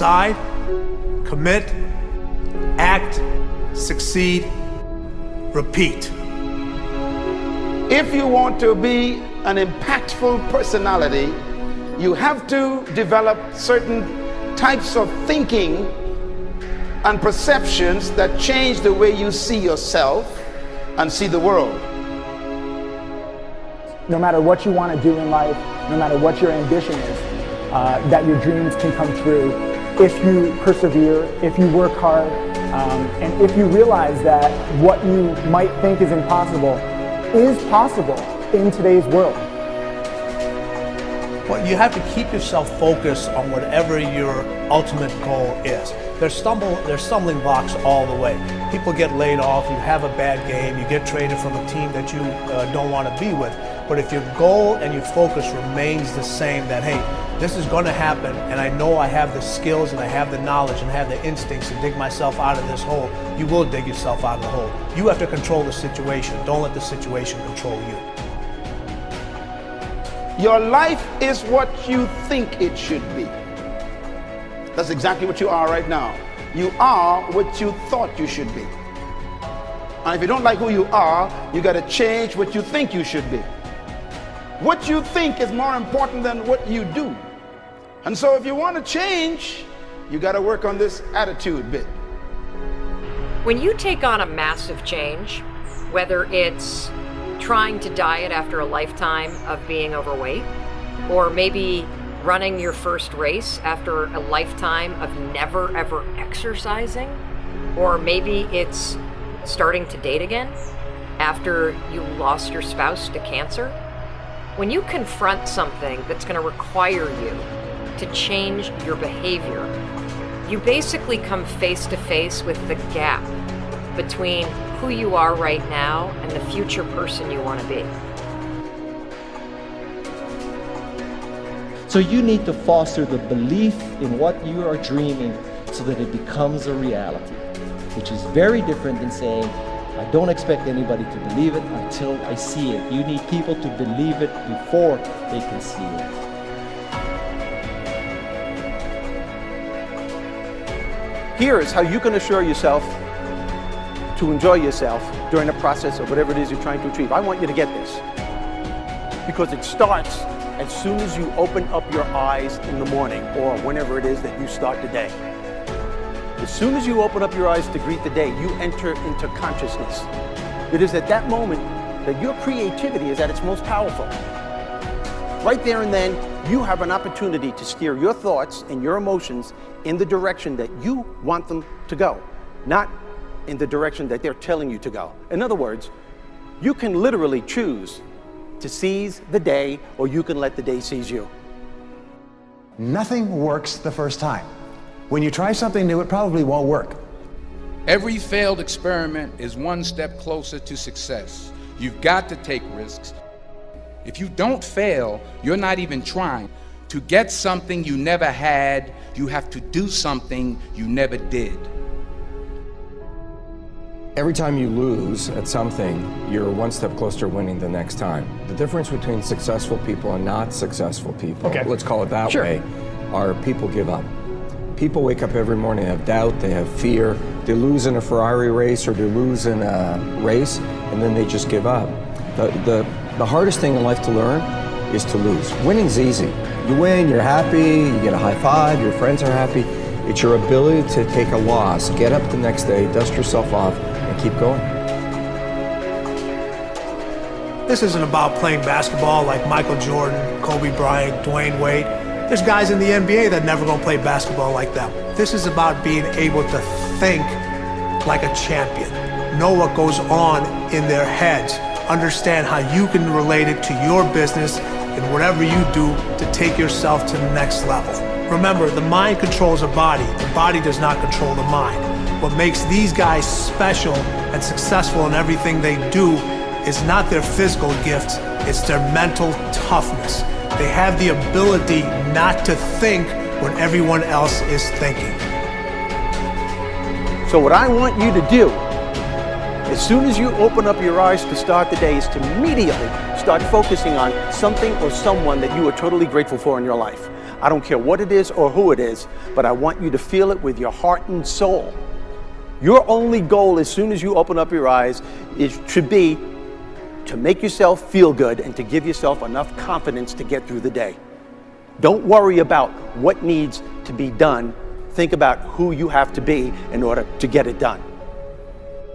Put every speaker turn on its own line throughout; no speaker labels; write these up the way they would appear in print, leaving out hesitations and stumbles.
decide, commit, act, succeed, repeat.
If you want to be an impactful personality, you have to develop certain types of thinking and perceptions that change the way you see yourself and see the world.
No matter what you want to do in life, no matter what your ambition is, that your dreams can come true if you persevere, if you work hard, and if you realize that what you might think is impossible is possible in today's world.
Well, you have to keep yourself focused on whatever your ultimate goal is. There's stumbling blocks all the way. People get laid off, you have a bad game, you get traded from a team that you don't want to be with. But if your goal and your focus remains the same, that hey, this is going to happen, and I know I have the skills and I have the knowledge and I have the instincts to dig myself out of this hole, you will dig yourself out of the hole. You have to control the situation. Don't let the situation control you.
Your life is what you think it should be. That's exactly what you are right now. You are what you thought you should be. And if you don't like who you are, you got to change what you think you should be. What you think is more important than what you do. And so if you want to change, you got to work on this attitude bit.
When you take on a massive change, whether it's trying to diet after a lifetime of being overweight, or maybe running your first race after a lifetime of never ever exercising, or maybe it's starting to date again after you lost your spouse to cancer. When you confront something that's going to require you to change your behavior, you basically come face to face with the gap between who you are right now and the future person you want to be.
So you need to foster the belief in what you are dreaming so that it becomes a reality, which is very different than saying, I don't expect anybody to believe it until I see it. You need people to believe it before they can see it.
Here is how you can assure yourself to enjoy yourself during the process of whatever it is you're trying to achieve. I want you to get this, because it starts as soon as you open up your eyes in the morning, or whenever it is that you start the day. As soon as you open up your eyes to greet the day, you enter into consciousness. It is at that moment that your creativity is at its most powerful. Right there and then, you have an opportunity to steer your thoughts and your emotions in the direction that you want them to go, not in the direction that they're telling you to go. In other words, you can literally choose to seize the day, or you can let the day seize you.
Nothing works the first time. When you try something new, it probably won't work.
Every failed experiment is one step closer to success. You've got to take risks. If you don't fail, you're not even trying. To get something you never had, you have to do something you never did.
Every time you lose at something, you're one step closer to winning the next time. The difference between successful people and not successful people, let's call it that way, are people give up. People wake up every morning, they have doubt, they have fear, they lose in a Ferrari race or they lose in a race, and then they just give up. The hardest thing in life to learn is to lose. Winning's easy. You win, you're happy, you get a high five, your friends are happy. It's your ability to take a loss, get up the next day, dust yourself off, and keep going.
This isn't about playing basketball like Michael Jordan, Kobe Bryant, Dwayne Wade. There's guys in the NBA that never gonna play basketball like them. This is about being able to think like a champion, know what goes on in their heads, understand how you can relate it to your business and whatever you do to take yourself to the next level. Remember, the mind controls the body does not control the mind. What makes these guys special and successful in everything they do is not their physical gifts, it's their mental toughness. They have the ability not to think when everyone else is thinking.
So what I want you to do, as soon as you open up your eyes to start the day, is to immediately start focusing on something or someone that you are totally grateful for in your life. I don't care what it is or who it is, but I want you to feel it with your heart and soul. Your only goal as soon as you open up your eyes should be to make yourself feel good and to give yourself enough confidence to get through the day. Don't worry about what needs to be done. Think about who you have to be in order to get it done.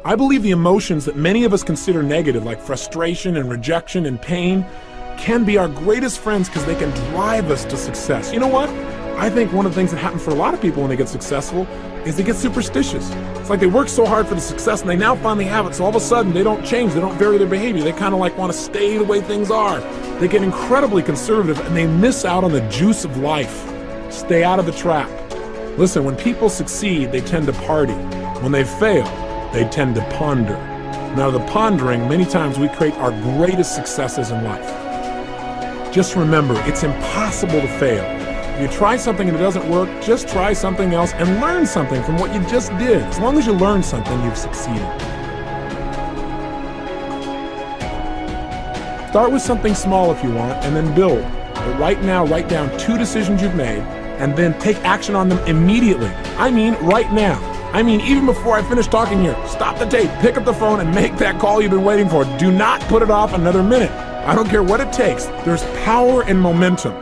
I believe the emotions that many of us consider negative, like frustration and rejection and pain, can be our greatest friends because they can drive us to success. You know what? I think one of the things that happens for a lot of people when they get successful is they get superstitious. It's like they work so hard for the success and they now finally have it, so all of a sudden they don't change, they don't vary their behavior, they kind of like want to stay the way things are. They get incredibly conservative and they miss out on the juice of life. Stay out of the trap. Listen, when people succeed, they tend to party. When they fail, they tend to ponder. Now, the pondering, many times we create our greatest successes in life. Just remember, it's impossible to fail. If you try something and it doesn't work, just try something else and learn something from what you just did. As long as you learn something, you've succeeded. Start with something small if you want, and then build. But right now, write down 2 decisions you've made, and then take action on them immediately. I mean, right now. I mean, even before I finish talking here, stop the tape, pick up the phone, and make that call you've been waiting for. Do not put it off another minute. I don't care what it takes. There's power in momentum.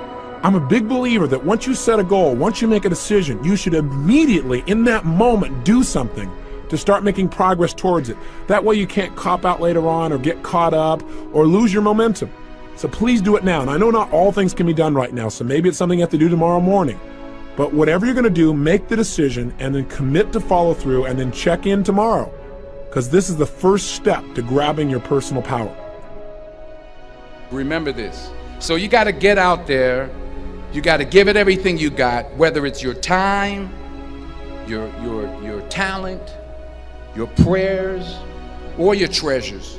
I'm a big believer that once you set a goal, once you make a decision, you should immediately, in that moment, do something to start making progress towards it. That way you can't cop out later on or get caught up or lose your momentum. So please do it now. And I know not all things can be done right now, so maybe it's something you have to do tomorrow morning. But whatever you're going to do, make the decision and then commit to follow through and then check in tomorrow. Because this is the first step to grabbing your personal power.
Remember this. So you got to get out there. You got to give it everything you got, whether it's your time, your talent, your prayers, or your treasures.